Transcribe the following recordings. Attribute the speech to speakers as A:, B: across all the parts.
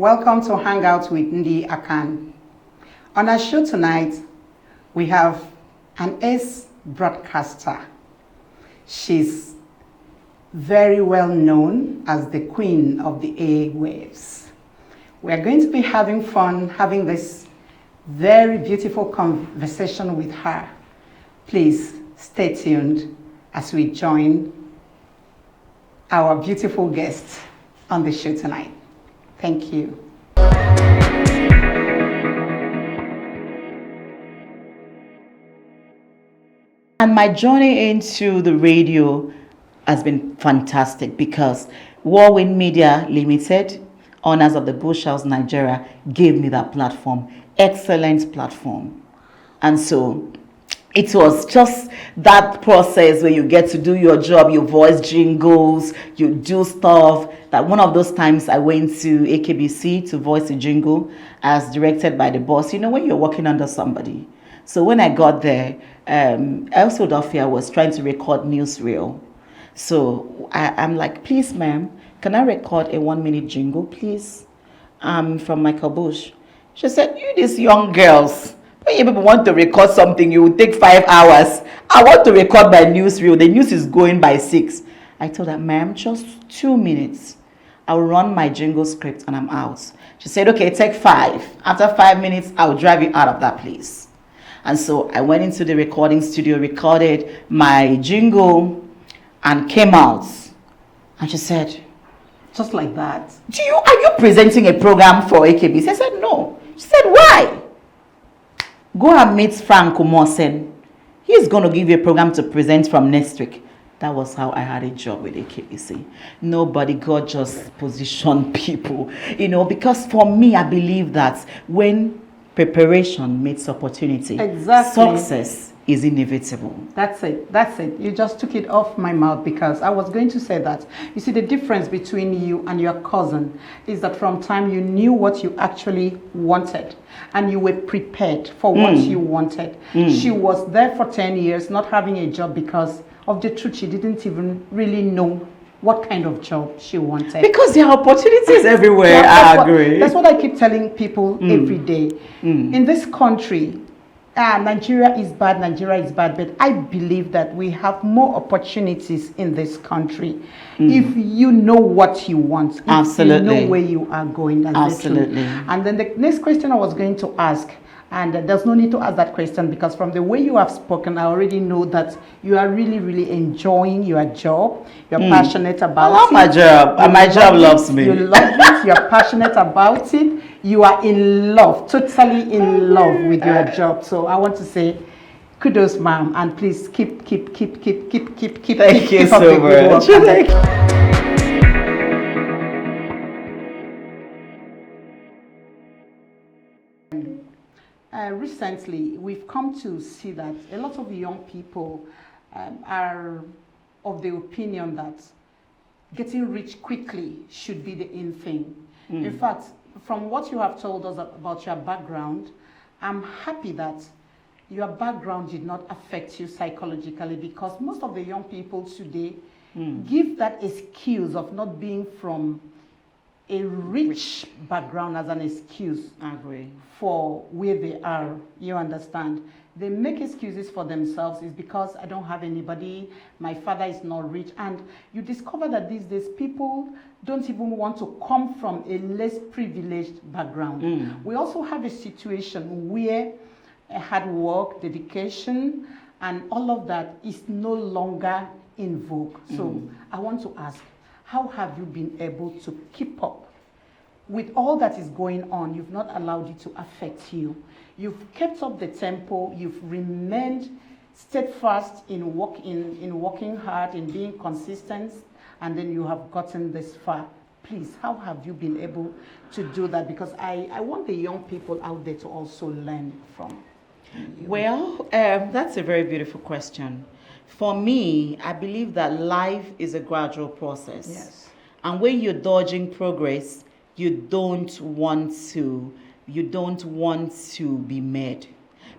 A: Welcome to Hangout with Ndy Akan. On our show tonight, we have an ace broadcaster. She's very well known as the queen of the airwaves. We are going to be having fun having this very beautiful conversation with her. Please stay tuned as we join our beautiful guest on the show tonight. Thank you.
B: And my journey into the radio has been fantastic because Whirlwind Media Limited, owners of the Bush House Nigeria, gave me that platform. Excellent platform. And so it was just that process where you get to do your job, you voice jingles, you do stuff. That one of those times I went to AKBC to voice a jingle as directed by the boss. You know, when you're working under somebody. So when I got there, El Philadelphia was trying to record newsreel. So I'm like, please, ma'am, can I record a 1-minute jingle, please? From Michael Bush. She said, you these young girls, when you people want to record something, you will take 5 hours. I want to record my newsreel. The news is going by 6. I told her, ma'am, just 2 minutes. I'll run my jingle script and I'm out. She said, okay, take 5. After 5 minutes, I'll drive you out of that place. And so I went into the recording studio, recorded my jingle, and came out. And she said,
A: just like that.
B: Are you presenting a program for AKBC? I said, no. She said, why? Go and meet Frank Umosen. He's going to give you a program to present from next week. That was how I had a job with AKBC. Nobody, God just positioned people, because for me, I believe that when preparation meets opportunity, success is inevitable.
A: That's it. You just took it off my mouth because I was going to say that. You see, the difference between you and your cousin is that from time you knew what you actually wanted and you were prepared for what you wanted. She was there for 10 years not having a job because of the truth. She didn't even really know what kind of job she wanted.
B: Because there are opportunities everywhere, I agree.
A: That's what I keep telling people every day. In this country, Nigeria is bad, but I believe that we have more opportunities in this country if you know what you want, if you know where you are going.
B: Absolutely.
A: And then the next question I was going to ask, and there's no need to ask that question because from the way you have spoken, I already know that you are really, really enjoying your job. You're passionate about it.
B: I love my job, and my job loves me.
A: You love it. You're passionate about it. You are in love, totally in love with your job. So I want to say, kudos, ma'am, and please keep.
B: Thank you so much.
A: Recently, we've come to see that a lot of young people are of the opinion that getting rich quickly should be the in thing. In fact, from what you have told us about your background, I'm happy that your background did not affect you psychologically because most of the young people today give that excuse of not being from a rich background as an excuse for where they are. You understand? They make excuses for themselves. It's because I don't have anybody, my father is not rich. And you discover that these days people don't even want to come from a less privileged background. We also have a situation where hard work, dedication, and all of that is no longer in vogue. So I want to ask, how have you been able to keep up with all that is going on? You've not allowed it to affect you. You've kept up the tempo. You've remained steadfast in working hard, in being consistent, and then you have gotten this far. Please, how have you been able to do that? Because I want the young people out there to also learn from you.
B: Well, that's a very beautiful question. For me, I believe that life is a gradual process.
A: Yes.
B: And when you're dodging progress, you don't want to be mad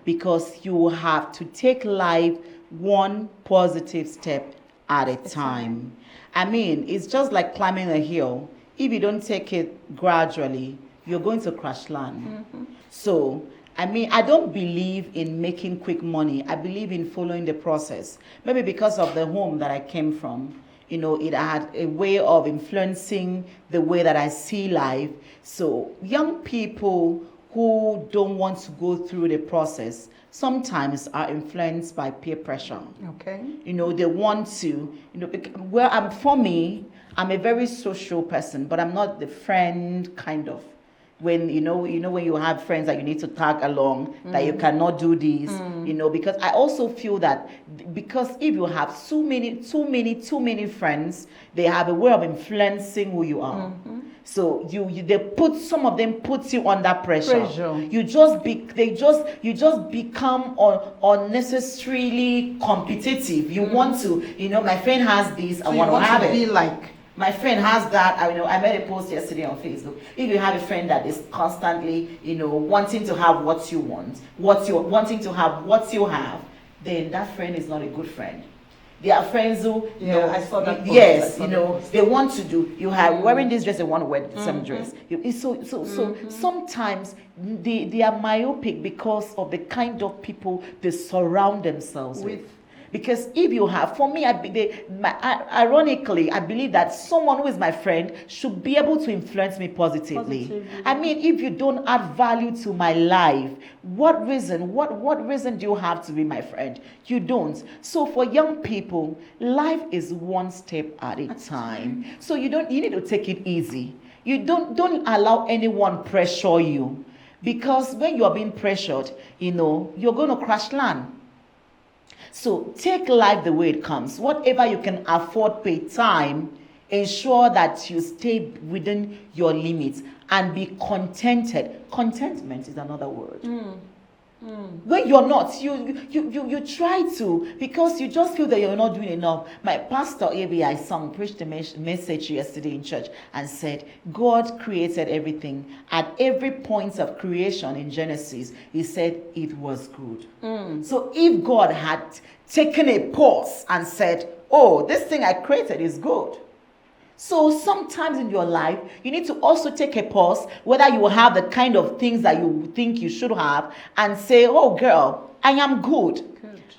B: because you have to take life one positive step at a time. I mean, it's just like climbing a hill. If you don't take it gradually, you're going to crash land. So, I mean, I don't believe in making quick money. I believe in following the process. Maybe because of the home that I came from, you know, it had a way of influencing the way that I see life. So, young people who don't want to go through the process sometimes are influenced by peer pressure.
A: Okay.
B: You know, they want to, you know, well, for me, I'm a very social person, but I'm not the friend kind of. When you know when you have friends that you need to tag along, that you cannot do this, you know, because I also feel that because if you have too many friends, they have a way of influencing who you are. So some of them put you under pressure. You just become unnecessarily competitive. You want to, you know, my friend has this,
A: So
B: I want to have it.
A: be like.
B: My friend has that. I made a post yesterday on Facebook. If you have a friend that is constantly, you know, wanting to have what you want, wanting to have what you have, then that friend is not a good friend. There are friends who, you know,
A: I saw that post.
B: yes, you know, they want to do. You have wearing this dress, they want to wear the same dress. So sometimes they are myopic because of the kind of people they surround themselves with. Because if you have, for me, ironically, I believe that someone who is my friend should be able to influence me positively. I mean, if you don't add value to my life, what reason do you have to be my friend? You don't. So for young people, life is one step at a time. So you need to take it easy. You don't allow anyone pressure you, because when you are being pressured, you know, you're going to crash land. So take life the way it comes. Whatever you can afford per time, ensure that you stay within your limits and be contented. Contentment is another word. When you're not, you try to, because you just feel that you're not doing enough. My pastor, Isong, preached a message yesterday in church and said, God created everything. At every point of creation in Genesis, he said it was good. So if God had taken a pause and said, oh, this thing I created is good. So sometimes in your life, you need to also take a pause, whether you have the kind of things that you think you should have, and say, oh girl, I am good.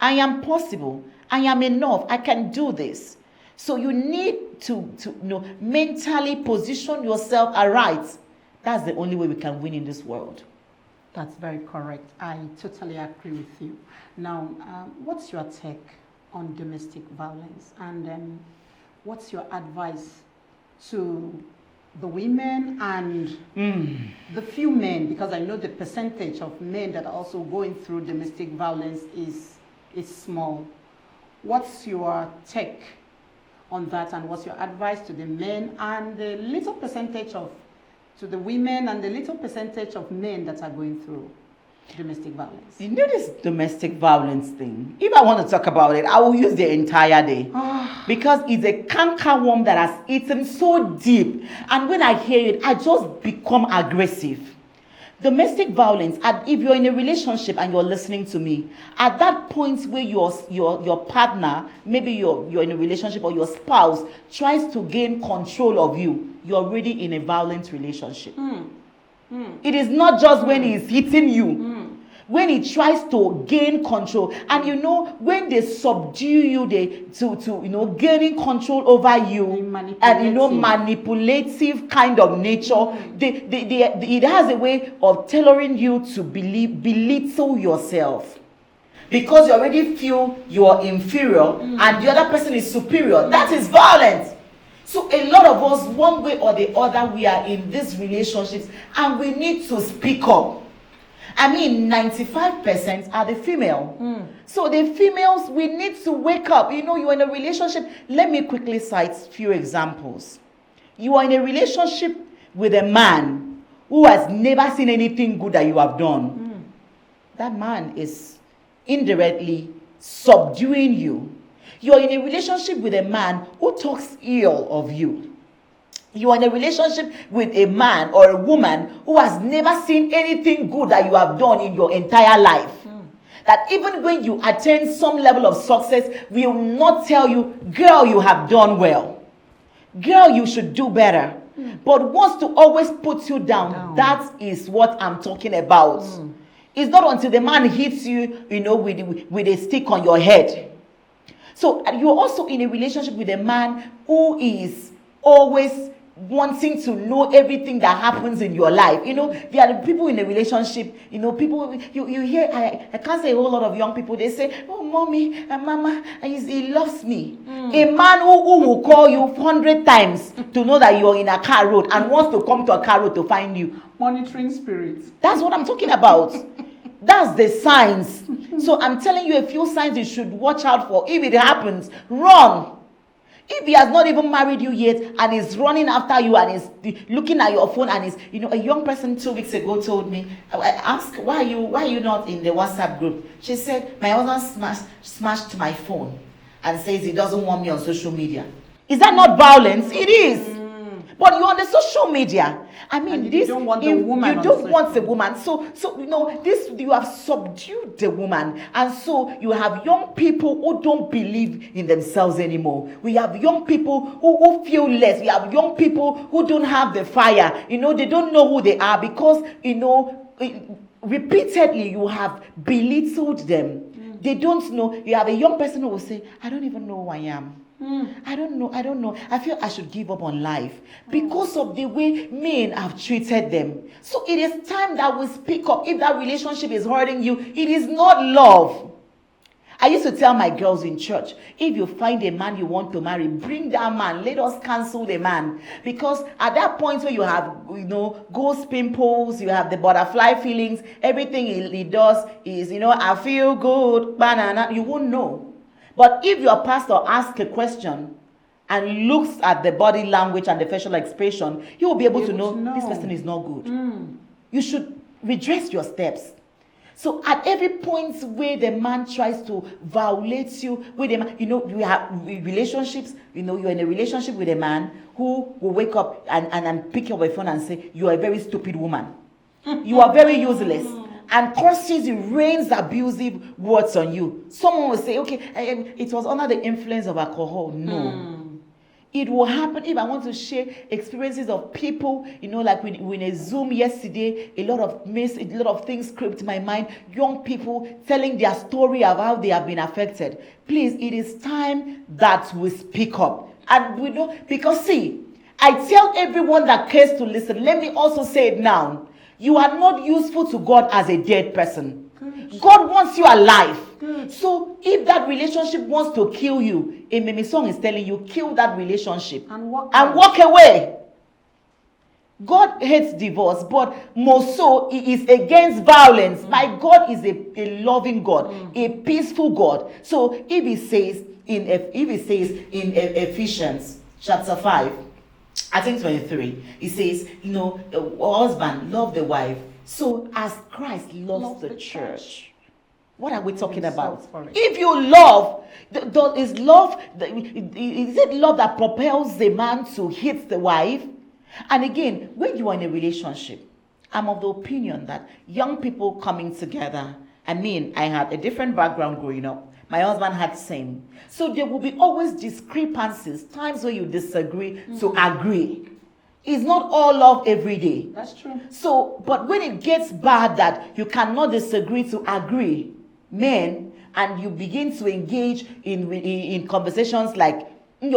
B: I am possible. I am enough. I can do this. So you need to mentally position yourself aright. That's the only way we can win in this world.
A: That's very correct. I totally agree with you. Now, what's your take on domestic violence? And what's your advice to the women and the few men, because I know the percentage of men that are also going through domestic violence is small. What's your take on that, and what's your advice to the men and the little percentage to the women and the little percentage of men that are going through domestic violence?
B: You know this domestic violence thing, if I want to talk about it, I will use the entire day. Because it's a cankerworm that has eaten so deep. And when I hear it, I just become aggressive. Domestic violence, and if you're in a relationship and you're listening to me, at that point where your partner, maybe you're in a relationship, or your spouse tries to gain control of you, you're already in a violent relationship. It is not just when he's hitting you. When he tries to gain control, and you know, when they subdue you, to gaining control over you, and manipulative kind of nature, it has a way of tailoring you to belittle yourself, because you already feel you are inferior and the other person is superior. That is violence. So a lot of us, one way or the other, we are in these relationships, and we need to speak up. I mean, 95% are the female. So the females, we need to wake up. You know, you're in a relationship. Let me quickly cite a few examples. You are in a relationship with a man who has never seen anything good that you have done. That man is indirectly subduing you. You're in a relationship with a man who talks ill of you. You are in a relationship with a man or a woman who has never seen anything good that you have done in your entire life. That even when you attain some level of success, will not tell you, girl, you have done well. Girl, you should do better. but wants to always put you down. That is what I'm talking about. It's not until the man hits you, with a stick on your head. So you're also in a relationship with a man who is always wanting to know everything that happens in your life. There are people in a relationship, people, you hear, I can't say a whole lot of young people, they say, oh, mommy and mama, he loves me. A man who will call you 100 times to know that you're in a car road and wants to come to a car road to find you.
A: Monitoring spirits.
B: That's what I'm talking about. That's the signs. So I'm telling you a few signs you should watch out for. If it happens, run. If he has not even married you yet and is running after you and is looking at your phone and is, a young person 2 weeks ago told me, I asked, why are you not in the WhatsApp group? She said, my husband smashed my phone and says he doesn't want me on social media. Is that not violence? It is. But you're on the social media. I mean,
A: you don't want the woman.
B: You don't want the woman. So this, you have subdued the woman, and so you have young people who don't believe in themselves anymore. We have young people who feel less. We have young people who don't have the fire. They don't know who they are because repeatedly you have belittled them. They don't know. You have a young person who will say, "I don't even know who I am. I don't know. I feel I should give up on life because of the way men have treated them." So it is time that we speak up. If that relationship is hurting you, it is not love. I used to tell my girls in church, if you find a man you want to marry, bring that man. Let us cancel the man. Because at that point where you have, ghost pimples, you have the butterfly feelings, everything he does is, I feel good, banana, you won't know. But if your pastor asks a question and looks at the body language and the facial expression, he will be able to know this person is not good. You should redress your steps. So at every point where the man tries to violate you, with a man, you have relationships, you're in a relationship with a man who will wake up and pick up a phone and say, you are a very stupid woman. You are very useless. And constantly rains abusive words on you. Someone will say, okay, it was under the influence of alcohol. No. It will happen if I want to share experiences of people, like in a Zoom yesterday, a lot of things crept my mind. Young people telling their story of how they have been affected. Please, it is time that we speak up. And we know, because see, I tell everyone that cares to listen, let me also say it now. You are not useful to God as a dead person. Good. God wants you alive. Good. So if that relationship wants to kill you, Emem song is telling you, kill that relationship and walk away. God hates divorce, but more so, he is against violence. My God is a loving God, a peaceful God. So if he says in Ephesians chapter 5, I think 23, it says, husband, love the wife. So as Christ loves the church. What are we talking about? If you love, is it love that propels the man to hit the wife? And again, when you are in a relationship, I'm of the opinion that young people coming together, I had a different background growing up. My husband had the same. So there will be always discrepancies, times where you disagree to agree. It's not all love every day.
A: That's true. So,
B: but when it gets bad that you cannot disagree to agree, men, and you begin to engage in conversations like, I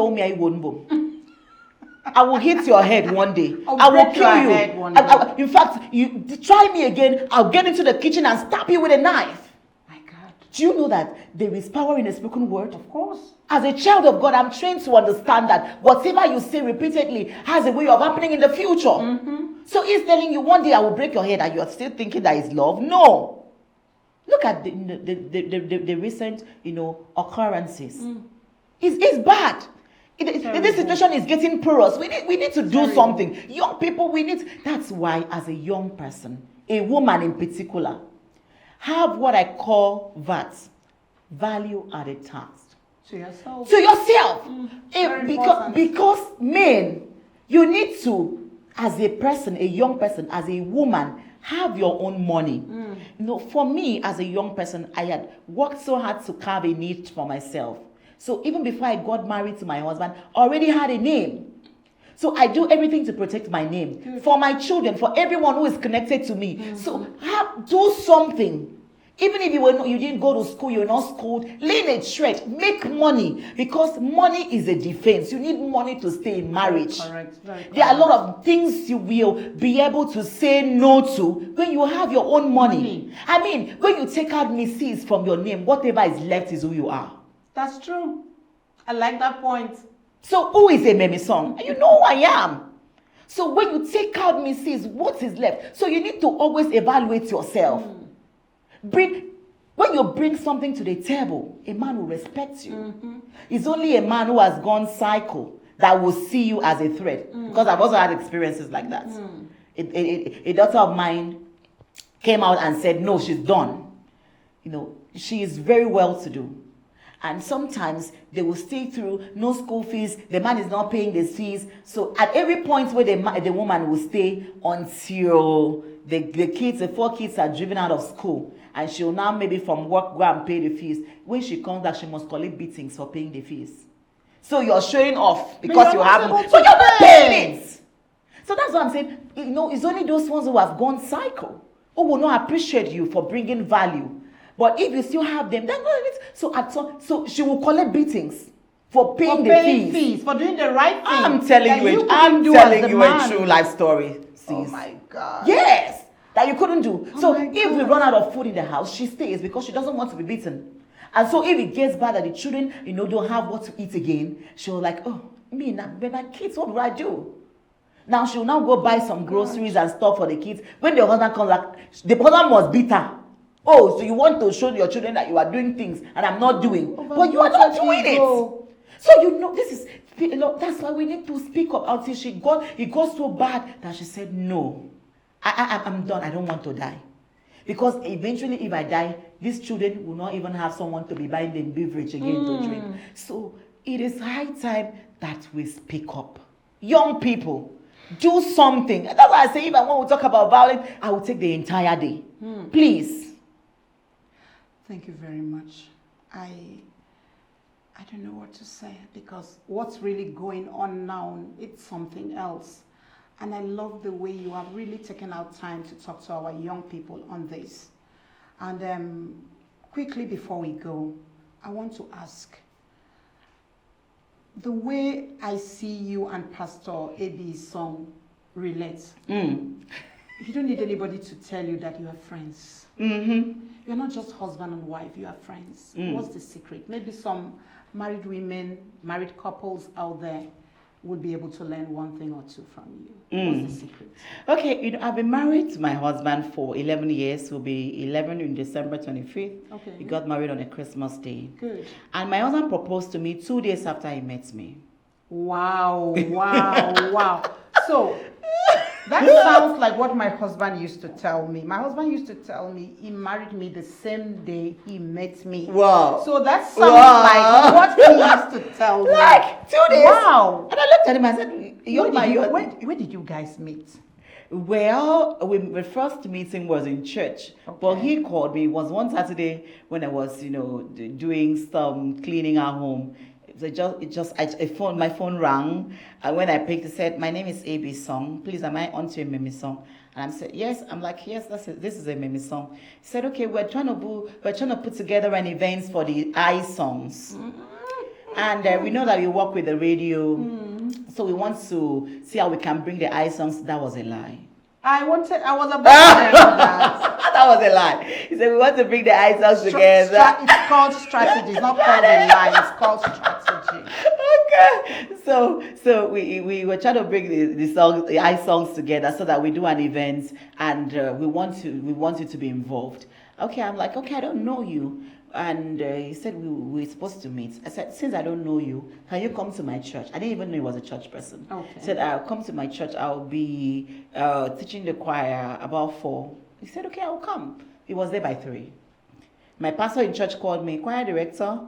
B: will hit your head one day. I will kill you. In fact, you try me again, I'll get into the kitchen and stab you with a knife. Do you know that there is power in a spoken word?
A: Of course.
B: As a child of God, I'm trained to understand that whatever you say repeatedly has a way of happening in the future. So he's telling you one day I will break your head and you're still thinking that is love. No. Look at the recent, occurrences. It's bad. This situation is getting porous. We need to do something. Young people, that's why as a young person, a woman in particular, have what I call VAT, value added tax.
A: To yourself.
B: Because men, you need to, as a person, a young person, as a woman, have your own money. For me, as a young person, I had worked so hard to carve a niche for myself. So even before I got married to my husband, I already had a name. So I do everything to protect my name.
A: Good.
B: For my children, for everyone who is connected to me. So do something. Even if you didn't go to school, you're not schooled, lean a thread, make money, because money is a defense. You need money to stay in marriage.
A: Correct. Very correct.
B: There are a lot of things you will be able to say no to when you have your own money. I mean, when you take out Mrs. from your name, whatever is left is who you are.
A: That's true. I like that point.
B: So who is Emem Isong? You know who I am. So when you take out Mrs., what is left? So you need to always evaluate yourself. When you bring something to the table, a man will respect you. It's only a man who has gone cycle that will see you as a threat. Because I've also had experiences like that. A daughter of mine came out and said, no, she's done. You know, she is very well to do. And sometimes they will stay through, no school fees, the man is not paying the fees. So at every point where the woman will stay until the 4 kids are driven out of school, and she'll now maybe from work go and pay the fees. When she comes back, she must collect beatings for paying the fees. So you're showing off because you have money. So you're not paying it. So that's what I'm saying. You know, it's only those ones who have gone cycle who will not appreciate you for bringing value. But if you still have them, then so she will collect beatings for paying the fees,
A: for doing the right thing.
B: I'm telling you a true life story. Sis.
A: Oh my God.
B: Yes. That you couldn't do.
A: Oh
B: So if we run out of food in the house, she stays because she doesn't want to be beaten. And so if it gets bad that the children, don't have what to eat again, she'll like, oh, me, now, when my kids, what do I do? Now she'll now go buy some groceries and stuff for the kids. When the husband comes back, the husband must beat her. Oh, so you want to show your children that you are doing things and I'm not doing. But you are not doing it. So this is, that's why we need to speak up until it got so bad that she said, no. I'm done. I don't want to die. Because eventually, if I die, these children will not even have someone to be buying them beverage again to drink. So it is high time that we speak up. Young people, do something. That's why I say if I want to talk about violence, I will take the entire day. Please.
A: Thank you very much. I don't know what to say, because what's really going on now, it's something else. And I love the way you have really taken out time to talk to our young people on this. And quickly before we go, I want to ask, the way I see you and Pastor Isong relate, you don't need anybody to tell you that you are friends. You're not just husband and wife, you are friends. What's the secret? Maybe some married women, married couples out there would be able to learn one thing or two from you. What's the secret?
B: Okay, I've been married to my husband for 11 years. We'll be 11 in December 25th. Okay. We got married on a Christmas day.
A: Good.
B: And my husband proposed to me 2 days after he met me.
A: Wow, wow, wow. So, that sounds like what my husband used to tell me. My husband used to tell me he married me the same day he met me.
B: Wow.
A: So that sounds like what he used to tell me.
B: Like 2 days.
A: Wow.
B: And I looked at him and said,
A: where did you guys meet?
B: Well, the first meeting was in church. Okay. But he called me. It was one Saturday when I was, doing some cleaning our home. My phone rang, and when I picked, it said, "My name is Isong. Please, am I on to Emem Isong?" And I said, "Yes." I'm like, "Yes, this is Emem Isong." He said, "Okay, we're trying to put together an event for the Isongs, and we know that we work with the radio, so we want to see how we can bring the Isongs." That was a lie.
A: I was about to tell that.
B: That was a lie. He said, "We want to bring the Isongs together."
A: It's called strategy. It's not called a lie. It's called strategy.
B: Okay. So we were trying to bring the Isongs together so that we do an event, and we want you to be involved. Okay, I'm like, okay, I don't know you. And he said, we're supposed to meet. I said, since I don't know you, can you come to my church? I didn't even know he was a church person. Okay. He said, I'll come to my church. I'll be teaching the choir about 4. He said, okay, I'll come. He was there by 3. My pastor in church called me, choir director,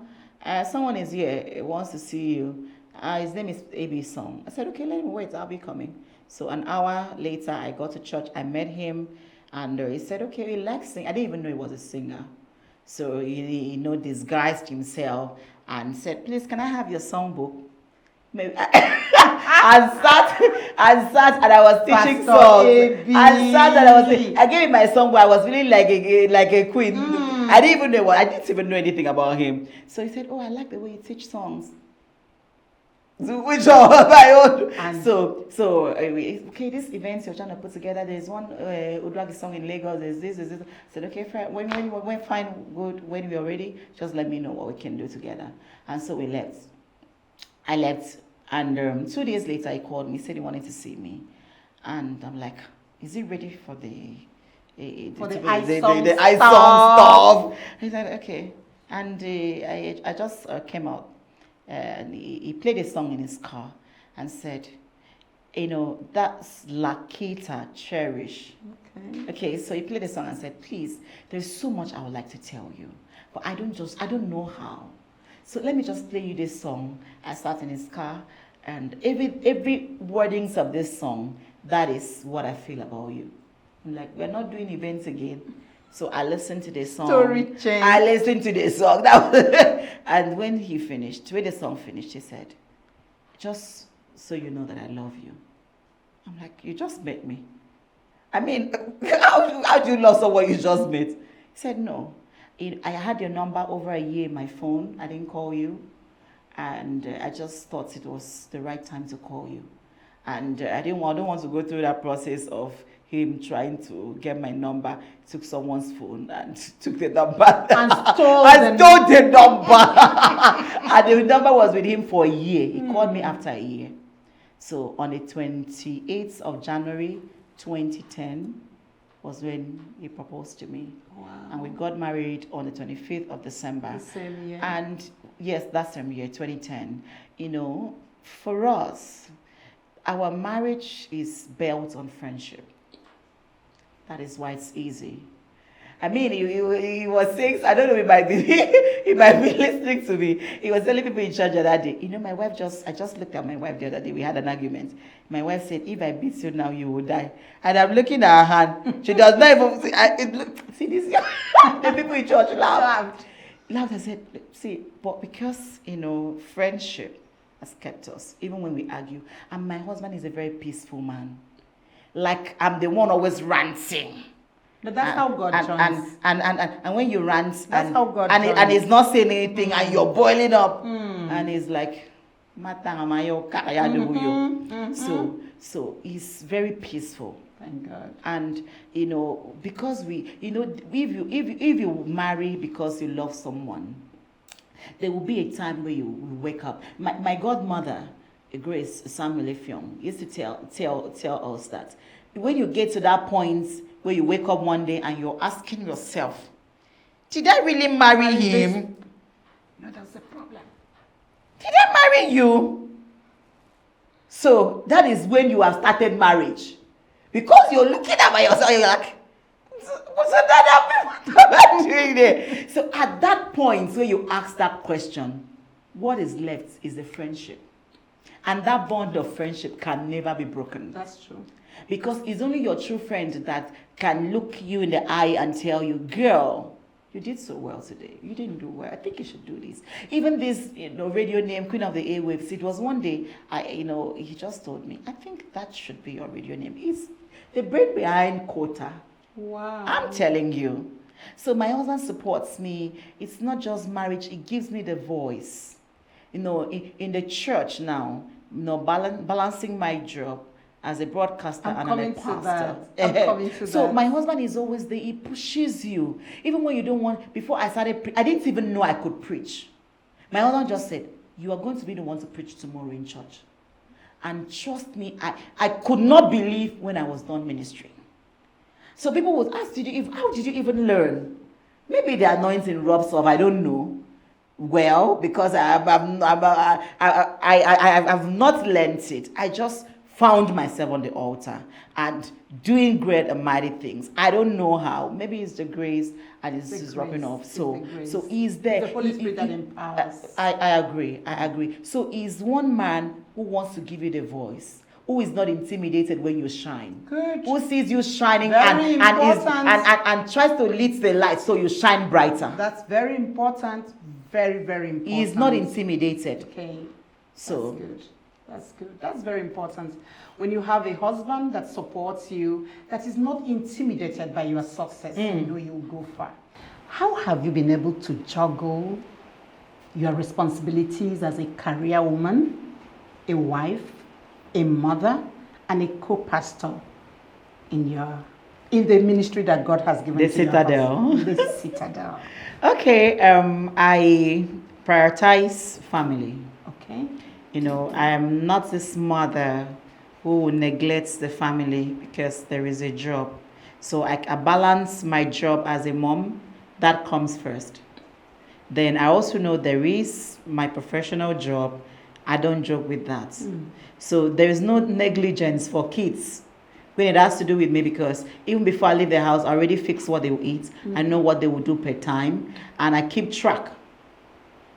B: someone is here, he wants to see you. His name is Isong. I said, okay, let him wait, I'll be coming. So an hour later, I got to church, I met him, and he said, okay, he likes singing. I didn't even know he was a singer. So he disguised himself and said, please, can I have your songbook? Maybe I sat and I was teaching
A: Pastor
B: songs.
A: AB.
B: I sat and I gave him my song, but I was feeling like a queen. I didn't even know anything about him. So he said, "Oh, I like the way you teach songs." So, which are my own.
A: And
B: Okay, this event you're trying to put together, there's one Udragi song in Lagos, there's this. I said, okay, fine. When fine, good, when we're ready, just let me know what we can do together. And so we left. I left, and 2 days later, he called me, said he wanted to see me. And I'm like, is he ready for the
A: Isong
B: Isong stuff? He said, okay. And I just came out. And he played a song in his car and said, that's Lakita Cherish. Okay, so he played a song and said, please, there's so much I would like to tell you, but I don't know how. So let me just play you this song. I sat in his car, and every wordings of this song, that is what I feel about you. I'm like, we're not doing events again. So I listened to this song.
A: Story change.
B: I listened to this song. And when the song finished, he said, just so you know that I love you. I'm like, you just met me. I mean, how do you love someone you just met? He said, no. I had your number over a year in my phone. I didn't call you. And I just thought it was the right time to call you. And I don't want to go through that process of him trying to get my number, took someone's phone and took the number
A: and stole
B: the number. And the number was with him for a year. He called me after a year. So on the 28th of January 2010 was when he proposed to me.
A: Wow.
B: And we got married on the 25th of December.
A: The same year.
B: And yes, that same year, 2010. For us, our marriage is built on friendship. That is why it's easy. I mean, he was saying, I don't know, he might be listening to me. He was telling people in church the other day, my wife I just looked at my wife the other day, we had an argument. My wife said, if I beat you now, you will die. And I'm looking at her hand. She does not even, see this, the people in church laughed. I said, see, but because, friendship has kept us, even when we argue. And my husband is a very peaceful man. Like, I'm the one always ranting.
A: But that's how God joins.
B: And when you rant,
A: that's how God
B: and he's not saying anything, and you're boiling up, and he's like, so he's very peaceful.
A: Thank God.
B: And because if you marry because you love someone, there will be a time where you wake up. My godmother, Grace Samuel Effiong, used to tell us that when you get to that point where you wake up one day and you're asking yourself, did I really marry him?
A: No, that's the problem.
B: Did I marry you? So that is when you have started marriage. Because you're looking at yourself, you're like, what's that happening? Doing there? So at that point where you ask that question, what is left is the friendship. And that bond of friendship can never be broken.
A: That's true.
B: Because it's only your true friend that can look you in the eye and tell you, girl, you did so well today. You didn't do well. I think you should do this. Even this, radio name, Queen of the Airwaves, it was one day, he just told me, I think that should be your radio name. It's the brain behind Quota.
A: Wow.
B: I'm telling you. So my husband supports me. It's not just marriage. It gives me the voice. In the church now, balancing my job as a broadcaster and a pastor.
A: I'm coming to
B: so
A: that.
B: My husband is always there. He pushes you. Even when you don't want, before I started, I didn't even know I could preach. My husband just said, you are going to be the one to preach tomorrow in church. And trust me, I could not believe when I was done ministering. So people would ask, how did you even learn? Maybe the anointing rubs off, I don't know. Well, because I have not learned it. I just found myself on the altar and doing great and mighty things. I don't know how. Maybe it's the grace and it's just rubbing off. So he's there.
A: It's the Holy Spirit that empowers.
B: I agree. So he's one man who wants to give you the voice, who is not intimidated when you shine.
A: Good.
B: Who sees you shining
A: Very
B: and tries to lit the light so you shine brighter.
A: That's very important. Very, very important.
B: He is not intimidated.
A: Okay.
B: So
A: that's good. That's good. That's very important. When you have a husband that supports you, that is not intimidated by your success, you know you'll go far. How have you been able to juggle your responsibilities as a career woman, a wife, a mother, and a co-pastor in the ministry that God has given
B: The
A: to
B: Citadel.
A: you? The Citadel.
B: Okay, I prioritize family.
A: Okay.
B: You know, I am not this mother who neglects the family because there is a job. So I balance my job as a mom. That comes first. Then I also know there is my professional job. I don't joke with that. So there is no negligence for kids when it has to do with me, because even before I leave the house, I already fix what they will eat. I know what they will do per time, and I keep track.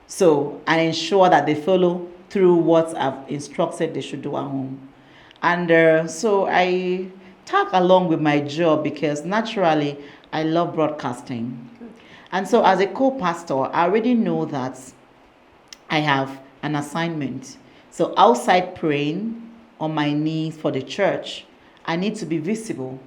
B: So I ensure that they follow through what I've instructed they should do at home. And so I tag along with my job because naturally I love broadcasting. And so as a co-pastor, I already know that I have an assignment. So outside praying on my knees for the church, I need to be visible.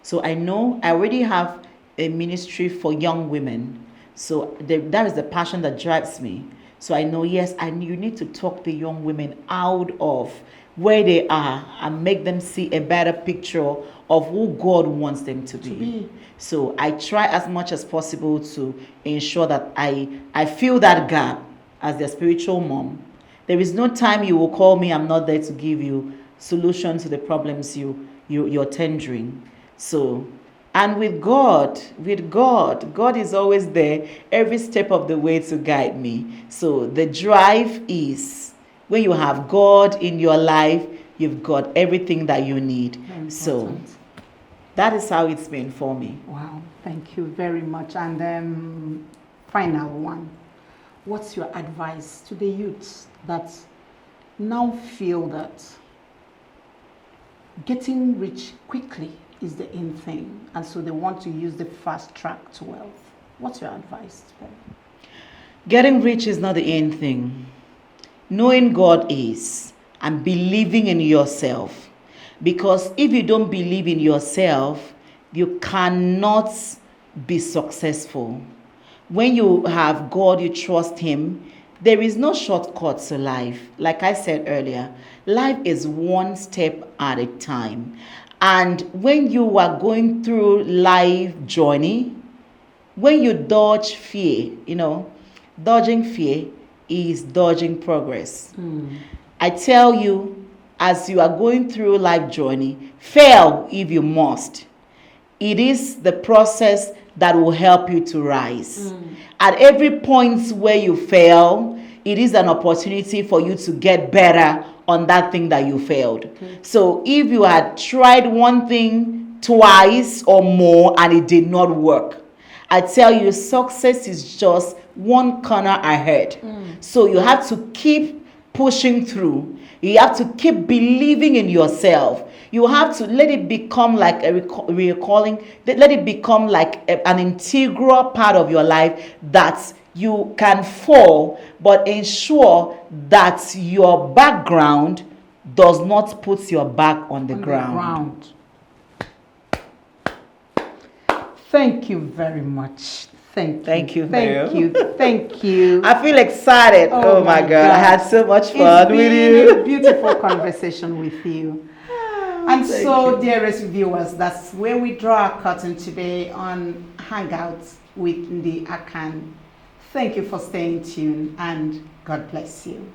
B: So I know I already have a ministry for young women. So that is the passion that drives me. So I know, yes, you need to talk the young women out of where they are and make them see a better picture of who God wants them to be. So I try as much as possible to ensure that I fill that gap as their spiritual mom. There is no time you will call me, I'm not there to give you solutions to the problems you're tendering. So, and with God is always there every step of the way to guide me. So the drive is, when you have God in your life, you've got everything that you need. So that is how it's been for me.
A: Wow, thank you very much. And final one, what's your advice to the youths that now feel that getting rich quickly is the in thing, and so they want to use the fast track to wealth? What's your advice to them?
B: Getting rich is not the end thing. Knowing God is, and believing in yourself. Because if you don't believe in yourself, you cannot be successful. When you have God, you trust Him, there is no shortcut to life. Like I said earlier, life is one step at a time. And when you are going through life journey, when you dodge fear, dodging fear is dodging progress. I tell you, as you are going through life journey, fail if you must. It is the process that will help you to rise. At every point where you fail, it is an opportunity for you to get better on that thing that you failed. So if you had tried one thing twice or more and it did not work, I tell you, success is just one corner ahead. So you have to keep pushing through. You have to keep believing in yourself. You have to let it become like a recalling, let it become like an integral part of your life, that you can fall, but ensure that your background does not put your back on the ground.
A: Thank you very much. Thank you. Thank you.
B: I feel excited. Oh my God. I had so much fun with you.
A: It's been a beautiful conversation with you. And so, dearest viewers, that's where we draw our curtain today on Hangout with Ndy Akan. Thank you for staying tuned, and God bless you.